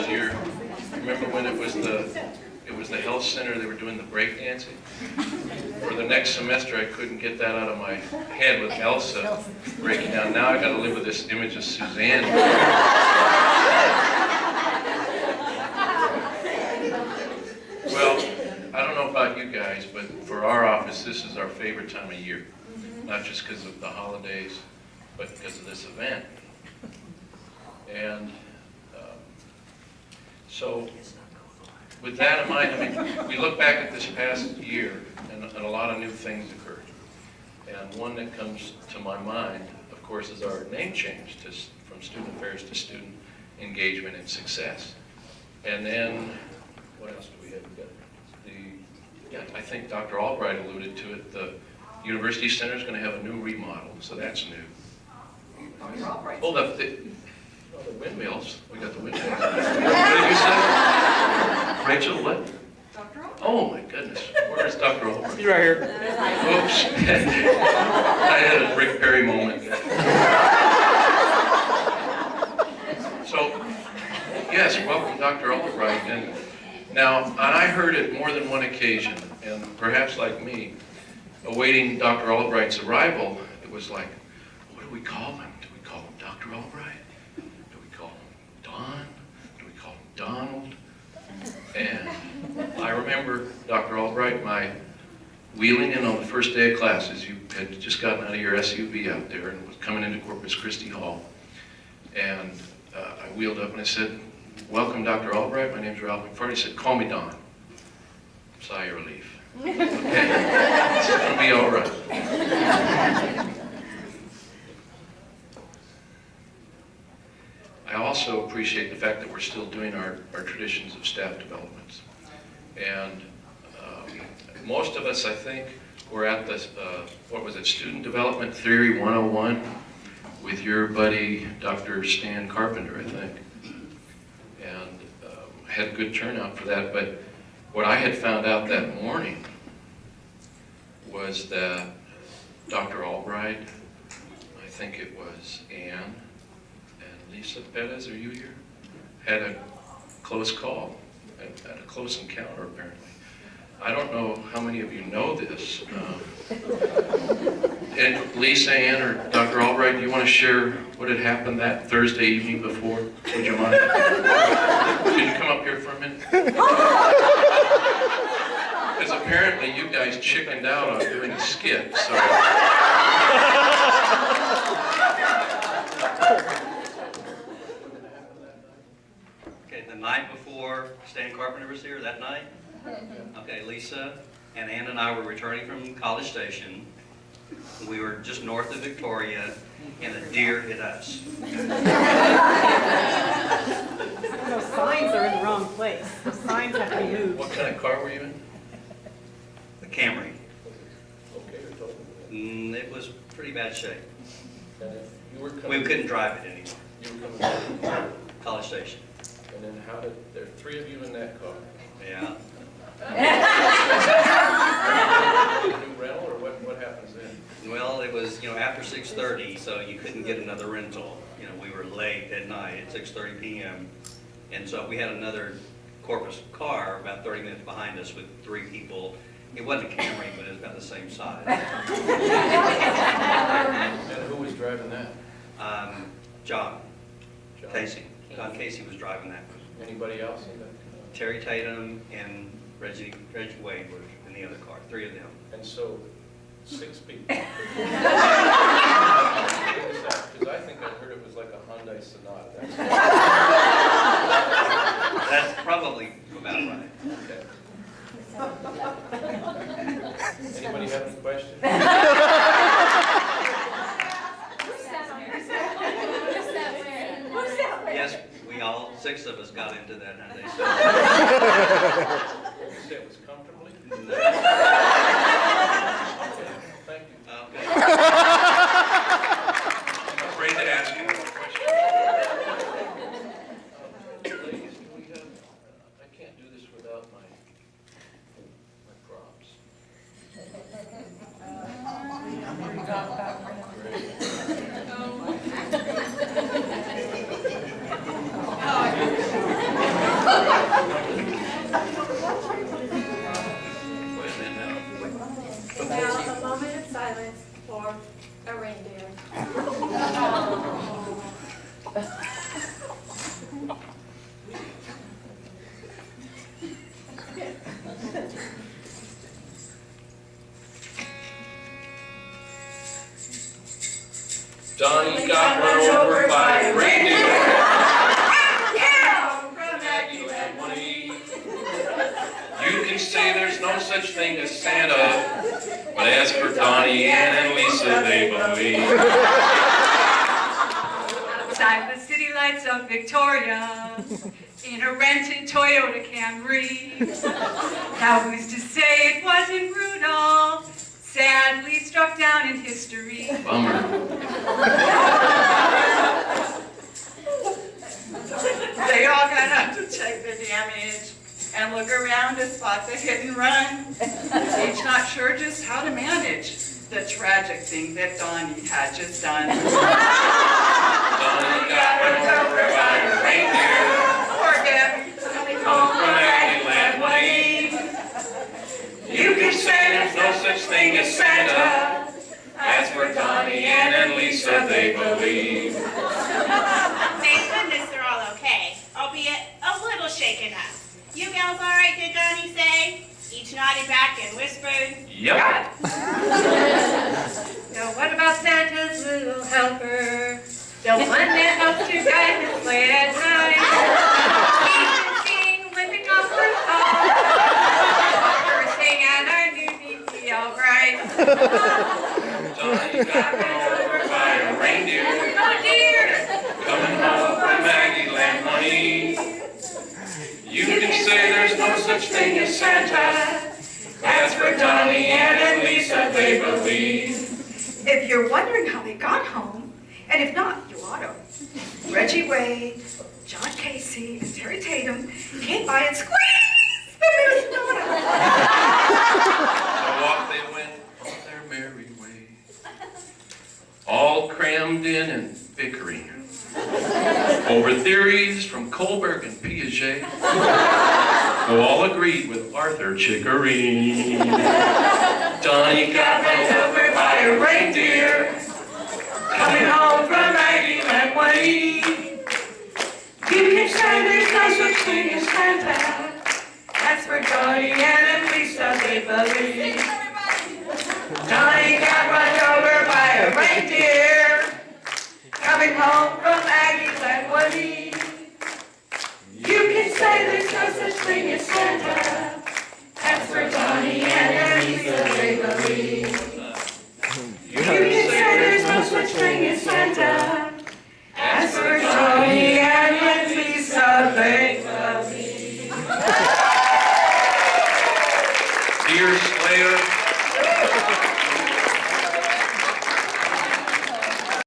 year. Remember when it was the health center, they were doing the break dancing? For the next semester, I couldn't get that out of my head with Elsa breaking down. Now I got to live with this image of Suzanne. Well, I don't know about you guys, but for our office, this is our favorite time of year. Not just because of the holidays, but because of this event. And so, with that in mind, I mean, we look back at this past year, and a lot of new things occurred. And one that comes to my mind, of course, is our name change from Student Affairs to Student Engagement and Success. And then, what else do we have? I think Dr. Albright alluded to it. The University Center is going to have a new remodel, so that's new. Dr. Albright. Oh, the windmills. We got the windmills. What did you say? Rachel, what? Dr. Albright. Oh my goodness. Where's Dr. Albright? He's right here. Oops. I had a Rick Perry moment. So, yes, welcome Dr. Albright. And now, and I heard it more than one occasion, and perhaps like me, awaiting Dr. Albright's arrival, it was like, what do we call him? Do we call him Dr. Albright? Do we call him Don? Do we call him Donald? And I remember, Dr. Albright, my wheeling in on the first day of classes. You had just gotten out of your SUV out there and was coming into Corpus Christi Hall. And I wheeled up and I said, welcome, Dr. Albright. My name's Ralph McFarland. He said, call me Don. Sigh of relief. Okay, it's going to be all right. I also appreciate the fact that we're still doing our traditions of staff developments. And most of us, I think, were at this, what was it, Student Development Theory 101 with your buddy, Dr. Stan Carpenter, I think. And had a good turnout for that. But what I had found out that morning was that Dr. Albright, I think it was Ann, and Lisa Perez, are you here? Had a close call, had a close encounter apparently. I don't know how many of you know this. And Lisa, Ann, or Dr. Albright, do you want to share what had happened that Thursday evening before? Would you mind? Could you come up here for a minute? Because apparently you guys chickened out on doing the skit, so. Okay, the night before Stan Carpenter was here, that night? Okay, Lisa and Ann and I were returning from College Station. We were just north of Victoria, and a deer hit us. Those signs are in the wrong place. The signs have to be moved. What kind of car were you in? The Camry. Okay, or total? It was pretty bad shape. And if you were coming, We couldn't drive it anymore. you were coming back, College Station. and then how did, there are three of you in that car. Yeah. A new rental, or what happens then? Well, it was, after 6:30, so you couldn't get another rental. We were late at night at 6:30 p.m. And so we had another Corpus car about 30 minutes behind us with three people. It wasn't a Camry, but it was about the same size. And who was driving that? John John? Casey. John Casey was driving that. Anybody else in that? Terry Tatum and Reggie Wade were in the other car, three of them. And so, 6 people. Because I think I heard it was like a Hyundai Sonata. That's probably about right. Okay. Anybody have any questions? Yes, we all, 6 of us got into that Hyundai. You say it was comfortably? No. Okay, thank you. Okay. I'm afraid to ask you more questions. Ladies, do we have, I can't do this without my props. Donny got run over by a reindeer. You can say there's no such thing as Santa, but as for Donny, Ann, and Lisa, they believe. Outside the city lights of Victoria, in a rented Toyota Camry. Now who's to say it wasn't Rudolph, sadly struck down in history. Bummer. They all got up to check the damage and look around to spot the hit and run, each not sure just how to manage the tragic thing that Donny had just done. Donny got run over by a reindeer. Poor Debbie, coming home from Aggie one eve. You can say there's no such thing as Santa. As for Donny, Ann, and Lisa, they believe. Thank goodness they're all okay, albeit a little shaken up. You gals all right, did Donny say? Each nodded back and whispered, Yep. Now what about Santa's little helper? The one that helps you guide his sleigh at night. He's been seen whipping off the top, cursing at our new DP Albright. Donny got run over by a reindeer. Oh dear! Coming home from Aggie Land one eve. You can say there's no such thing as Santa. As for Donny, Ann, and Lisa, they believe. If you're wondering how they got home, and if not, you ought to. Reggie Wade, John Casey, and Terry Tatum came by and squeezed the Minnesota. So off they went on their merry way, all crammed in and bickering over theories from Kohlberg and Piaget, who all agreed with Arthur Chickering. Donny got run over by a reindeer, coming home from Aggie Land one eve. You can say there's no such thing as Santa. As for Donny, Ann, and Lisa, they believe. Donny got run over by a reindeer, coming home from Aggie Land one eve. You can say there's no such thing as Santa. As for Donny, Ann, and Lisa, they believe. You can say there's no such thing as Santa. As for Donny, Ann, and Lisa, they believe. Dear Slayer,